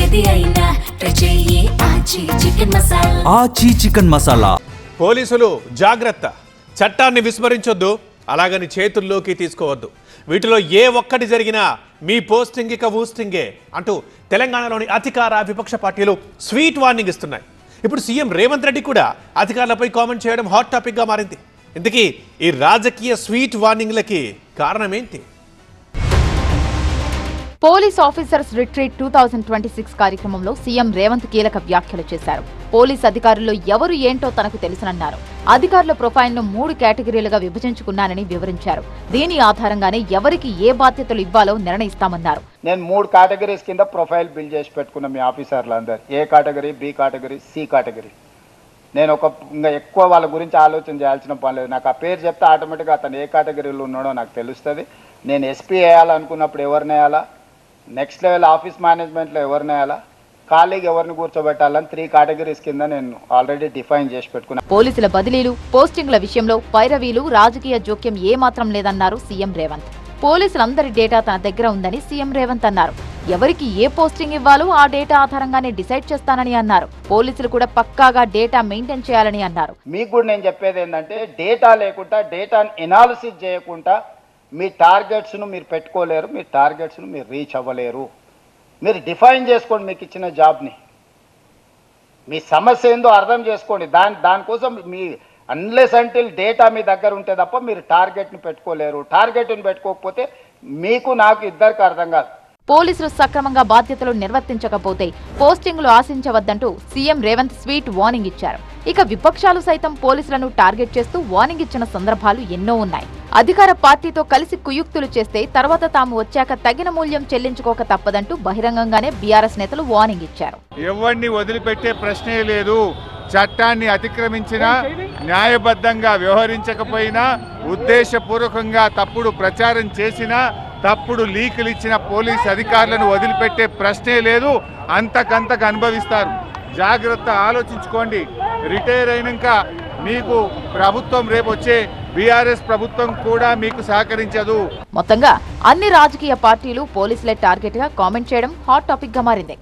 ఏది అయినా చెయ్యి ఆచి చికెన్ మసాలా. ఆచి చికెన్ మసాలా. పోలీసులు జాగ్రత్త, చట్టాన్ని విస్మరించొద్దు, అలాగని చేతుల్లోకి తీసుకోవద్దు. వీటిలో ఏ ఒక్కటి జరిగినా మీ పోస్టింగ్ ఇక ఊస్టింగే అంటూ తెలంగాణలోని అధికార విపక్ష పార్టీలు స్వీట్ వార్నింగ్ ఇస్తున్నాయి. ఇప్పుడు సీఎం రేవంత్ రెడ్డి కూడా అధికారులపై కామెంట్ చేయడం హాట్ టాపిక్గా మారింది. ఇంతకీ ఈ రాజకీయ స్వీట్ వార్నింగ్లకి కారణం ఏంటి? పోలీస్ ఆఫీసర్స్ రిట్రీట్ 2026 కార్యక్రమంలో సీఎం రేవంత్ కీలక వ్యాఖ్యలు చేశారు. పోలీస్ అధికారుల్లో ఎవరు ఏంటో తనకు తెలుసునన్నారు. అధికారుల ప్రొఫైల్ను 3 కేటగిరీలుగా విభజించుకున్నానని వివరించారు. దీని ఆధారంగానే ఎవరికి ఏ బాధ్యతలు ఇవ్వాలో నిర్ణయిస్తామన్నారు. నేను 3 కేటగిరీస్ కింద ప్రొఫైల్ బిల్డ్ చేసి పెట్టుకున్న మీ ఆఫీసర్లందరూ, A category, B category, C category. నేను ఇంకా ఎక్కువ వాళ్ళ గురించి ఆలోచన చేయాల్సిన పని లేదు. నాకు ఆ పేరు చెప్తే ఆటోమేటిక్గా అతను ఏ కేటగిరీలో ఉన్నాడో నాకు తెలుస్తుంది. నేను ఎస్పీ వేయాలనుకున్నప్పుడు ఎవరిని వేయాలా, నెక్స్ట్ లెవెల్ ఆఫీస్ మేనేజ్మెంట్లో ఎవరిని వేయాలా, ఖాళీగా ఎవరిని కూర్చోబెట్టాలని 3 కేటగిరీస్ కింద నేను ఆల్రెడీ డిఫైన్ చేసి పెట్టుకున్నాను. పోలీసుల బదిలీలు, పోస్టింగ్ల విషయంలో పైరవీలు, రాజకీయ జోక్యం ఏమాత్రం లేదన్నారు సీఎం రేవంత్. పోలీసులందరి డేటా తన దగ్గర ఉందని సీఎం రేవంత్ అన్నారు. ఎవరికి ఏ పోస్టింగ్ ఇవ్వాలో ఆ డేటా ఆధారంగానే డిసైడ్ చేస్తానని అన్నారు. పోలీసులు కూడా పక్కాగా డేటా మెయింటైన్ చేయాలని అన్నారు. మీకు కూడా నేను చెప్పేది ఏంటంటే, డేటా లేకుండా, డేటాను ఎనాలిసిస్ చేయకుండా మీ టార్గెట్స్ను మీరు పెట్టుకోలేరు, మీ టార్గెట్స్ను మీరు రీచ్ అవ్వలేరు. మీరు డిఫైన్ చేసుకోండి మీకు ఇచ్చిన జాబ్ని, మీ సమస్య ఏందో అర్థం చేసుకోండి. దానికోసం మీ అన్లెస్ అంటిల్ డేటా మీ దగ్గర ఉంటే తప్ప మీరు టార్గెట్ని పెట్టుకోలేరు. టార్గెట్ని పెట్టుకోకపోతే మీకు నాకు ఇద్దరికి అర్థం కాదు. పోలీసులు సక్రమంగా బాధ్యతలు నిర్వర్తించకపోతే పోస్టింగ్లు ఆశించవద్దంటూ సీఎం రేవంత్ స్వీట్ వార్నింగ్ ఇచ్చారు. ఇక విపక్షాలు సైతం పోలీసులను టార్గెట్ చేస్తూ వార్నింగ్ ఇచ్చిన సందర్భాలు ఎన్నో ఉన్నాయి. అధికార పార్టీతో కలిసి కుయుక్తులు చేస్తే తర్వాత తాము వచ్చాక తగిన మూల్యం చెల్లించుకోక తప్పదంటూ బహిరంగంగానే బీఆర్ఎస్ నేతలు వార్నింగ్ ఇచ్చారు. ఎవరిని వదిలిపెట్టే ప్రశ్నే లేదు. చట్టాన్ని అతిక్రమించినా, న్యాయబద్ధంగా వ్యవహరించకపోయినా, ఉద్దేశపూర్వకంగా తప్పుడు ప్రచారం చేసినా, తప్పుడు లీకులు ఇచ్చిన పోలీస్ అధికారులను వదిలిపెట్టే ప్రశ్నే లేదు. అంతకంతకు అనుభవిస్తారు. జాగ్రత్త, ఆలోచించుకోండి. రిటైర్ అయినాక మీకు ప్రభుత్వం, రేపు వచ్చే బీఆర్ఎస్ ప్రభుత్వం కూడా మీకు సహకరించదు. మొత్తంగా అన్ని రాజకీయ పార్టీలు పోలీసులే టార్గెట్ గా కామెంట్ చేయడం హాట్ టాపిక్ గా మారింది.